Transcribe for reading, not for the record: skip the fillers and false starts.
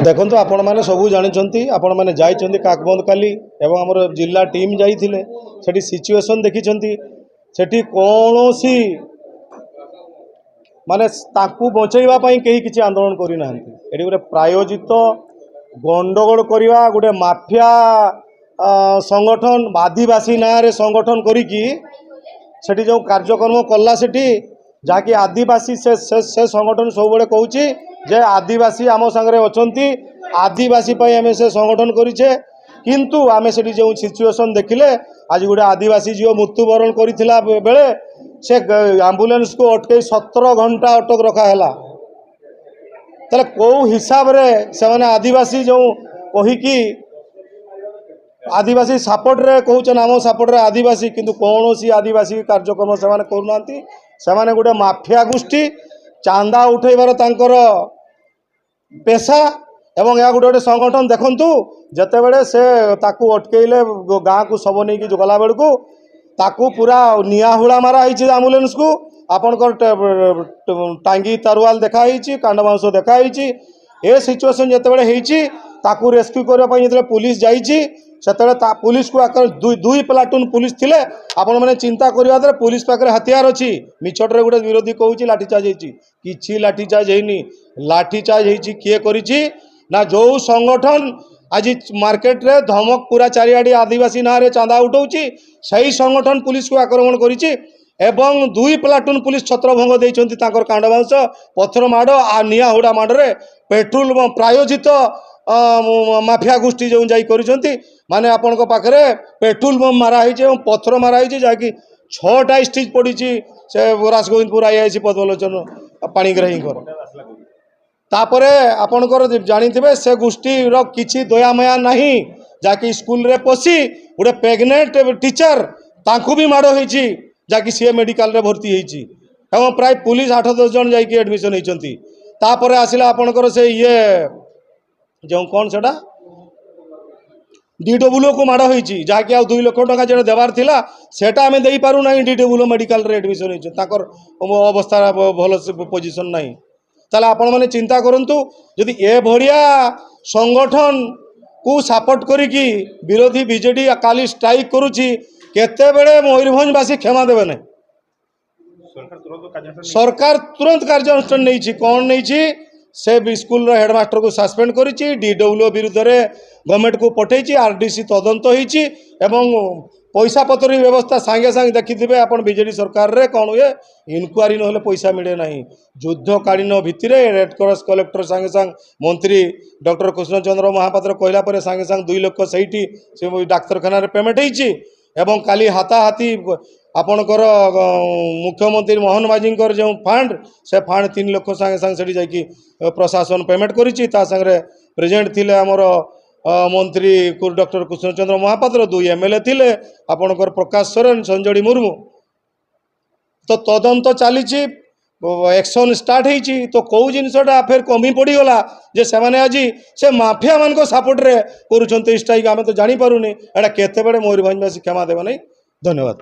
देखो आपण मैंने सबू जानते आपण मैंने जाइए काकबंद काली एवं आमर जिला टीम जाइए सेठी सिचुएशन देखी सेठी कौन सी माने ताकू बचैवा कहीं किसी आंदोलन करना ये गोटे प्रायोजित गंडगोल करवा गोटे माफिया संगठन आदिवासी ना रे संगठन करी जो कार्यक्रम कला सेठी जहाँकि आदिवासी से संगठन सब बड़े कहूँ जे आदिवासी आम सांगे अच्छा आदिवासी आम से संगठन करें किंतु आम से जो सिचुएशन देखिले आज गोटे आदिवासी झील मृत्युवरण करथिला बेले से एम्बुलेंस को अटकई 17 घंटा अटक रखाला ताले कौ हिसाब रे से माने आदिवासी जो कहीकि आदिवासी सपोर्ट रे कहउछन आम सपोर्ट रे आदिवासी किंतु कौन सी आदिवासी कार्यक्रम से करूना से गोटे माफिया गोष्ठी चांदा उठेबार तांकर पेशा एवं या गोटे संगठन देखंतु जते बेले से ताकू अटकेले गाँ को सब नहीं कि गला बेलू ताकू पूरा निआहुड़ा मारा है एम्बुलेंस को आपनकर टांगी तारुआल देखाई कांड मांस देखाई ए सिचुएशन जिते बड़े ताकू रेस्क्यू करने पुलिस जाइए पुलिस को आकर दुई प्लाटून पुलिस थिले आपण मैंने चिंता करवा द्वारा पुलिस पाखे हथियार अच्छी मिछटे गोटे विरोधी कहूँ लाठीचार्ज होती लाठीचार्ज होनी लाठीचार्ज होती किए करी ना जो संगठन आज मार्केट रे धमक पूरा चारिआडी आदिवासी ना रे चांदा उठाऊँच सही संगठन पुलिस को आक्रमण करी एवं दुई प्लाटून पुलिस छत्रभंग देइछन्ति तांकर कांड बांस पत्थर माड़ आ निआहुड़ा माड़े पेट्रोल प्रायोजित माफिया गोष्ठी जो जाई करिसन्ति माने आपण पाखे पेट्रोल बम माराई पत्थर माराई जहाँकि 6टा स्टिच पड़ी से राजगोविंदपुर आईआईसी पद्मलोचन पाणिग्राही तापरे आपणकर जानिथिबे से गोष्ठीर किछि दयामया नहीं जहाँकि स्कूल रे पशी गोटे प्रेग्नेंट टीचर तांकु भी माड़ होईछि जहाँकि सी मेडिकल रे भर्ती होईछि एवं प्राय पुलिस 8-10 जन जाइए एडमिशन होईछन्ति तापरे आसिला आपणकर से ये जो कौन सेटा डीडब्ल्यू को माड़ होईछि जहाँकि आ 2 लाख टका जो देवार थिला सेटा आमे देई पारु नाही डीडब्ल्यू मेडिकल रे एडमिशन होईछि ताकर अवस्था भल पोजिशन नाही ताले आपण माने चिंता करंतु यदि ए भड़िया संगठन को सपोर्ट करिकी विरोधी बीजेडी काली स्ट्राइक करुची केते बेले मयूरभंजवासी क्षमा देवे ना सरकार तुरंत कार्यानुष्ठान नहीं कौन नहीं से स्कूल हेडमास्टर को सस्पेंड करिछि डीडब्ल्यू विरुद्ध रे गवर्नमेंट को पठेछि आरडीसी तदंत होईछि एवं पैसा पतर व्यवस्था सांगे सांगे देखिथिबे आपण बीजेडी सरकार रे कौन हुए इनक्वारी नहले पैसा मिले नहीं युद्धकालीन भित्ति रेड क्रॉस कलेक्टर सांगे सांग मंत्री डॉक्टर कृष्णचंद्र महापात्र कहला पर सांगे सांग 2 लाख सहीटी से डाक्तरखाना रे पेमेंट होईछि एवं काली हाथाहाथी आपणकर मुख्यमंत्री मोहन माझींकर जो फंड से फंड 3 लाख सांगे सांगे सेठी जाकी प्रशासन पेमेंट करिछि ता संगे प्रेजेंट थिले हमर मंत्री डॉक्टर कृष्णचंद्र महापात्र 2 एमएलए थिले आपणकर प्रकाश सोरेन संजोड़ी मुर्मू तो तदंत चली एक्शन स्टार्ट होती तो कौ जिनसा फिर कमी पड़गला जे से माने आज से माफिया मान सपोर्ट रे करुँच स्ट्राइक आम तो जानी पारुनी एटा केते बेले मयूरभंजवासी क्षमा देवे नहीं। धन्यवाद।